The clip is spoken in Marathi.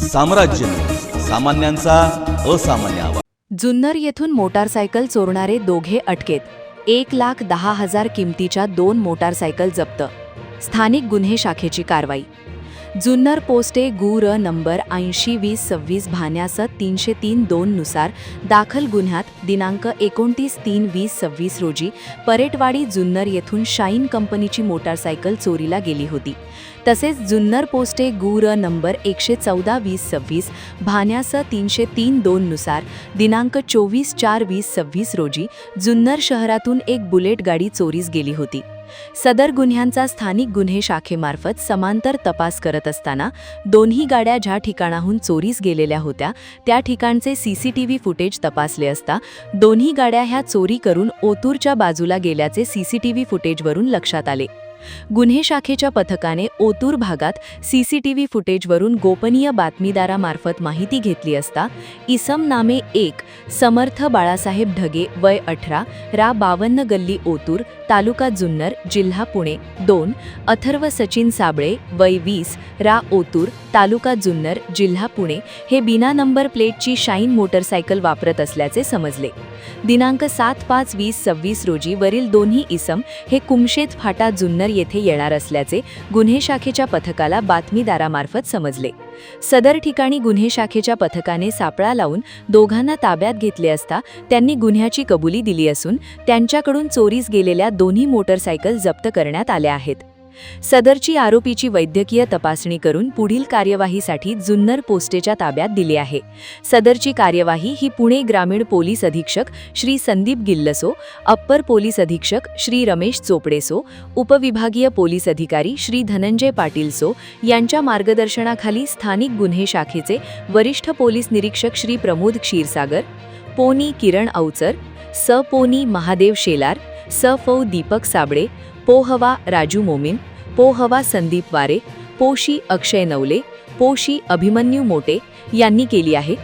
साम्राज्य, सामान्यांचा असामान्य आवाज. जुन्नर येथून मोटारसायकल चोरणारे दोघे अटकेत. 1,10,000 किमतीच्या 2 मोटारसायकल जप्त. स्थानिक गुन्हे शाखेची कारवाई. जुन्नर पोस्टे गुर नंबर 802026 भान्यास 303-2 नुसार दाखल गुन्ह्यात दिनांक 29/3/2026 रोजी परेटवाडी जुन्नर येथून शाईन कंपनीची मोटारसायकल चोरीला गेली होती. तसेच जुन्नर पोस्टे गुर नंबर 114-2026 भान्यास 303-2 नुसार दिनांक 24/4/2026 रोजी जुन्नर शहरातून एक बुलेट गाडी चोरीस गेली होती. सदर गुन्ह्यांचा स्थानिक गुन्हे शाखेमार्फत समांतर तपास करत असताना दोन्ही गाड्या ज्या ठिकाणाहून चोरीस गेलेल्या होत्या त्या ठिकाणचे सीसीटीव्ही फुटेज तपासले असता दोन्ही गाड्या ह्या चोरी करून ओतूरच्या बाजूला गेल्याचे सीसीटीव्ही फुटेजवरून लक्षात आले. गुन्हे शाखेच्या पथकाने ओतूर भागात सीसीटीव्ही फुटेजवरून गोपनीय बातमीदारामार्फत माहिती घेतली असता इसम नामे 1 समर्थ बाळासाहेब ढगे वय 18 रा 52 गल्ली ओतूर तालुका जुन्नर जिल्हा पुणे 2 अथर्व सचिन साबळे वय 20 रा ओतूर तालुका जुन्नर जिल्हा पुणे हे बिना नंबर प्लेटची शाईन मोटरसायकल वापरत असल्याचे समजले. दिनांक 7/5/2026 रोजी वरील दोन्ही इसम हे कुमशेत फाटा जुन्नर येथे येणार असल्याचे गुन्हे शाखेच्या पथकाला बातमीदारामार्फत समजले. सदर ठिकाणी गुन्हे शाखेच्या पथकाने सापळा लावून दोघांना ताब्यात घेतले असता त्यांनी गुन्ह्याची कबुली दिली असून त्यांच्याकडून चोरीस गेलेल्या दोन्ही मोटरसायकल जप्त करण्यात आल्या आहेत. सदरची आरोपीची वैद्यकीय तपासणी करून पुढील कार्यवाहीसाठी जुन्नर पोस्टेच्या ताब्यात दिली आहे. सदरची कार्यवाही ही पुणे ग्रामीण पोलीस अधीक्षक श्री संदीप गिल्लसो, अप्पर पोलीस अधीक्षक श्री रमेश चोपडेसो, उपविभागीय पोलीस अधिकारी श्री धनंजय पाटीलसो यांच्या मार्गदर्शनाखाली स्थानिक गुन्हे शाखेचे वरिष्ठ पोलीस निरीक्षक श्री प्रमोद क्षीरसागर, पोनी किरण अवचर, स पोनी महादेव शेलार, स फौ दीपक साबळे, पोहवा राजू मोमीन, पोहवा संदीप वारे, पोशी अक्षय नवले, पोशी अभिमन्यू मोटे यांनी केली आहे.